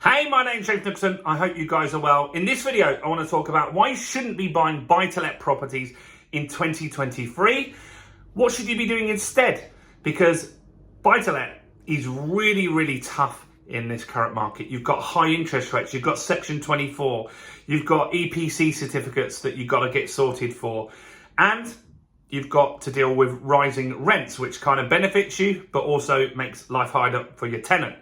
Hey, my name's James Nicholson. I hope you guys are well. In this video, I want to talk about why you shouldn't be buying buy-to-let properties in 2023. What should you be doing instead? Because buy-to-let is really tough in this current market. You've got high interest rates, you've got Section 24, you've got EPC certificates that you've got to get sorted for, and you've got to deal with rising rents, which kind of benefits you, but also makes life harder for your tenant.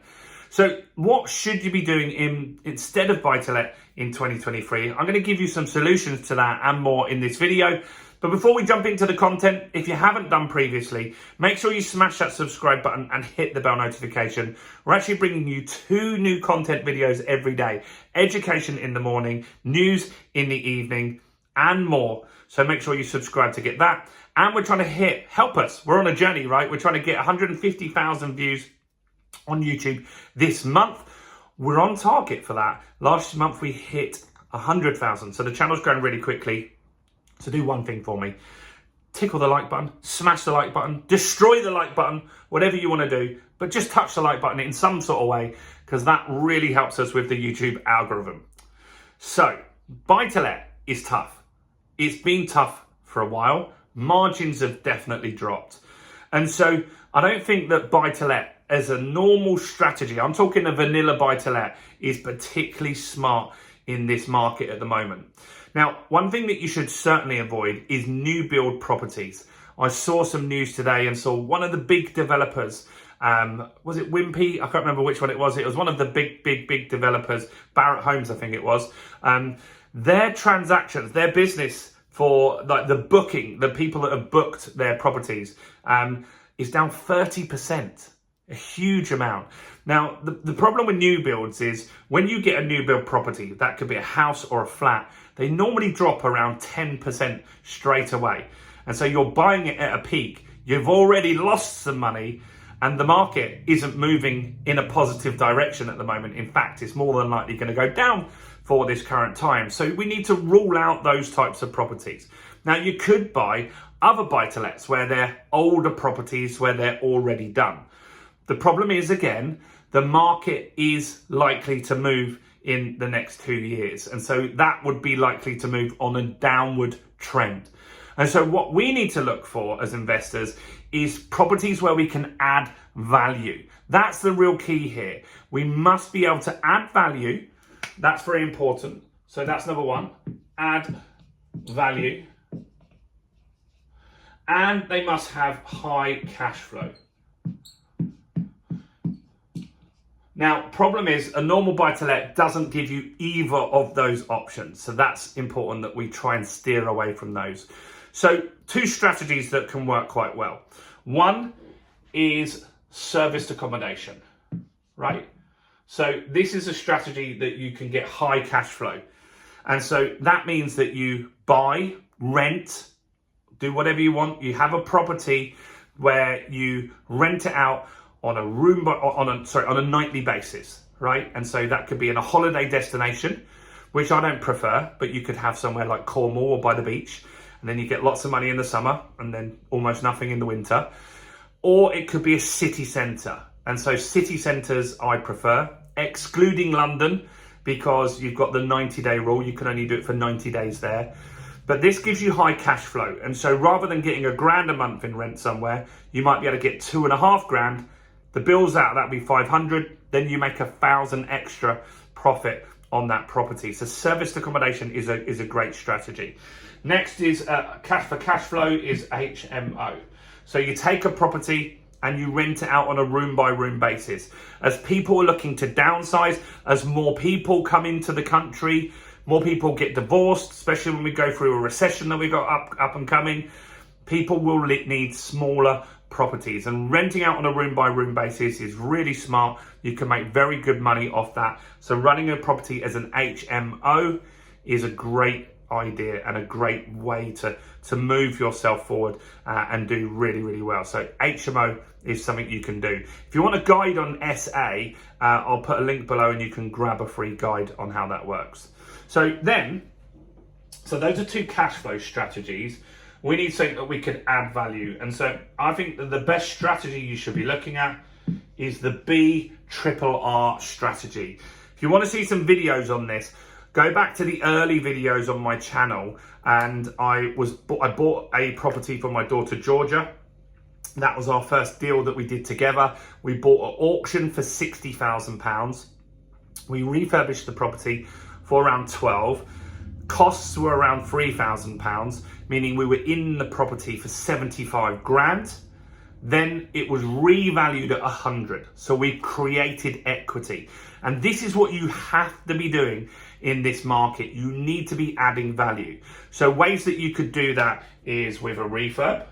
So what should you be doing instead of buy-to-let in 2023? I'm going to give you some solutions to that and more in this video. But before we jump into the content, if you haven't done previously, make sure you smash that subscribe button and hit the bell notification. We're actually bringing you 2 new content videos every day. Education in the morning, news in the evening, and more. So make sure you subscribe to get that. And we're trying to help us. We're on a journey, right? We're trying to get 150,000 views on YouTube this month. We're on target for that. Last month we hit 100,000, so the channel's growing really quickly. So do one thing for me: tickle the like button, smash the like button, destroy the like button, whatever you want to do, but just touch the like button in some sort of way, because that really helps us with the YouTube algorithm. So buy-to-let is tough. It's been tough for a while. Margins have definitely dropped, and so I don't think that buy-to-let as a normal strategy, I'm talking a vanilla buy-to-let, is particularly smart in this market at the moment. Now, one thing that you should certainly avoid is new build properties. I saw some news today and saw one of the big developers, was it Wimpy? I can't remember which one it was. It was one of the big developers, Barratt Homes, I think it was. Their transactions, their business for like the booking, the people that have booked their properties, is down 30%. A huge amount. Now, the problem with new builds is when you get a new build property, that could be a house or a flat, they normally drop around 10% straight away. And so you're buying it at a peak, you've already lost some money, and the market isn't moving in a positive direction at the moment. In fact, it's more than likely going to go down for this current time. So we need to rule out those types of properties. Now, you could buy other buy-to-lets where they're older properties, where they're already done. The problem is, again, the market is likely to move in the next 2 years. And so that would be likely to move on a downward trend. And so what we need to look for as investors is properties where we can add value. That's the real key here. We must be able to add value. That's very important. So that's number one, add value. And they must have high cash flow. Now, problem is a normal buy-to-let doesn't give you either of those options. So that's important that we try and steer away from those. So 2 strategies that can work quite well. One is serviced accommodation, right? So this is a strategy that you can get high cash flow. And so that means that you buy, rent, do whatever you want. You have a property where you rent it out on a nightly basis, right? And so that could be in a holiday destination, which I don't prefer, but you could have somewhere like Cornwall or by the beach, and then you get lots of money in the summer and then almost nothing in the winter. Or it could be a city centre. And so city centres I prefer, excluding London, because you've got the 90-day rule. You can only do it for 90 days there. But this gives you high cash flow. And so rather than getting £1,000 a month in rent somewhere, you might be able to get £2,500. The bills out, that'd be 500. Then you make 1,000 extra profit on that property. So serviced accommodation is a great strategy. Next is cash flow is HMO. So you take a property and you rent it out on a room by room basis. As people are looking to downsize, as more people come into the country, more people get divorced, especially when we go through a recession that we got up and coming, people will need smaller properties, and renting out on a room by room basis is really smart. You can make very good money off that. So running a property as an HMO is a great idea and a great way to move yourself forward and do really well. So HMO is something you can do. If you want a guide on SA, I'll put a link below and you can grab a free guide on how that works. So those are 2 cash flow strategies. We need something that we can add value. And so I think that the best strategy you should be looking at is the BRRR strategy. If you want to see some videos on this, go back to the early videos on my channel, and I bought a property for my daughter Georgia. That was our first deal that we did together. We bought at auction for £60,000. We refurbished the property for around 12. Costs were around £3,000, meaning we were in the property for 75 grand. Then it was revalued at 100. So we created equity. And this is what you have to be doing in this market. You need to be adding value. So ways that you could do that is with a refurb.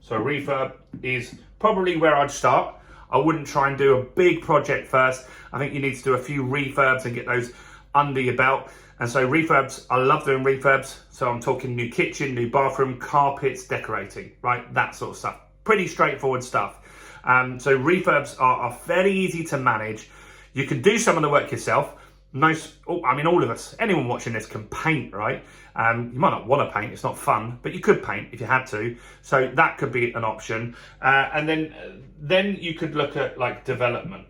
So a refurb is probably where I'd start. I wouldn't try and do a big project first. I think you need to do a few refurbs and get those under your belt. And so refurbs, I love doing refurbs. So I'm talking new kitchen, new bathroom, carpets, decorating, right? That sort of stuff. Pretty straightforward stuff. So refurbs are fairly easy to manage. You can do some of the work yourself. All of us, anyone watching this can paint, right? You might not want to paint, it's not fun, but you could paint if you had to. So that could be an option. And then you could look at like development.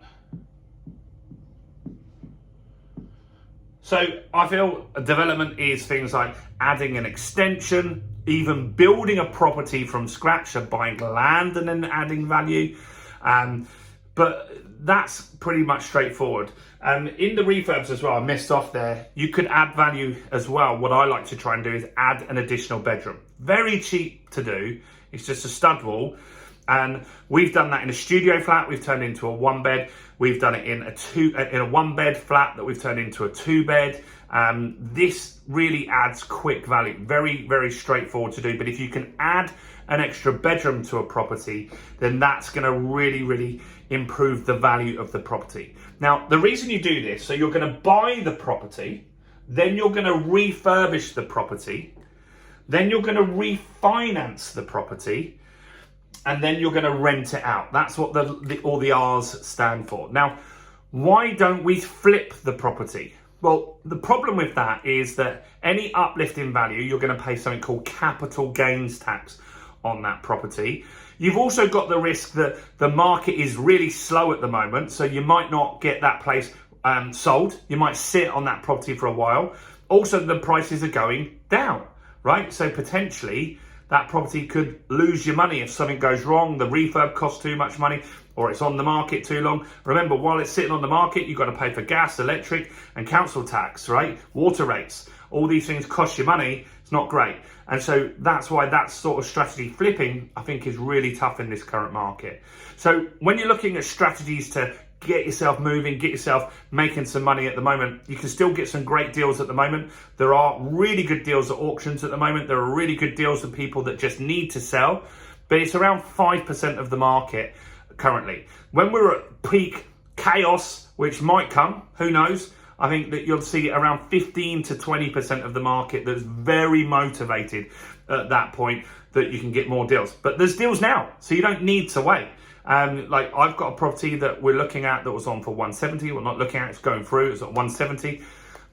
So I feel development is things like adding an extension, even building a property from scratch, so buying land and then adding value. But that's pretty much straightforward. In the refurbs as well, I missed off there, you could add value as well. What I like to try and do is add an additional bedroom. Very cheap to do. It's just a stud wall. And we've done that in a studio flat. We've turned into a 1-bed. We've done it in a 1-bed flat that we've turned into a 2-bed. This really adds quick value. Very, very straightforward to do. But if you can add an extra bedroom to a property, then that's going to really, really improve the value of the property. Now, the reason you do this, so you're going to buy the property, then you're going to refurbish the property, then you're going to refinance the property, and then you're going to rent it out. That's what all the R's stand for. Now, why don't we flip the property? Well, the problem with that is that any uplift in value, you're going to pay something called capital gains tax on that property. You've also got the risk that the market is really slow at the moment, so you might not get that place sold. You might sit on that property for a while. Also, the prices are going down, right? So potentially that property could lose your money if something goes wrong, the refurb costs too much money, or it's on the market too long. Remember, while it's sitting on the market, you've got to pay for gas, electric, and council tax, right? Water rates. All these things cost you money. It's not great. And so that's why that sort of strategy flipping, I think, is really tough in this current market. So when you're looking at strategies to get yourself moving, get yourself making some money at the moment, you can still get some great deals at the moment. There are really good deals at auctions at the moment. There are really good deals for people that just need to sell, but it's around 5% of the market currently. When we're at peak chaos, which might come, who knows? I think that you'll see around 15 to 20% of the market that's very motivated at that point that you can get more deals. But there's deals now, so you don't need to wait. Like I've got a property that we're looking at that was on for 170. We're not looking at, it's going through, it's at 170.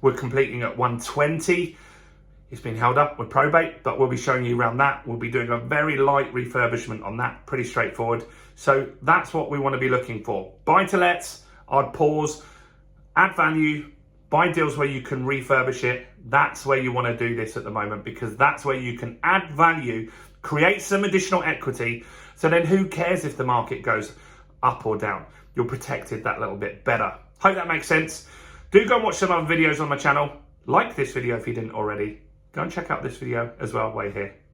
We're completing at 120. It's been held up with probate, but we'll be showing you around that. We'll be doing a very light refurbishment on that, pretty straightforward. So that's what we want to be looking for. Buy to lets, I'd pause, add value, buy deals where you can refurbish it. That's where you want to do this at the moment, because that's where you can add value, create some additional equity. So then who cares if the market goes up or down? You're protected that little bit better. Hope that makes sense. Do go and watch some other videos on my channel. Like this video if you didn't already. Go and check out this video as well while you're here.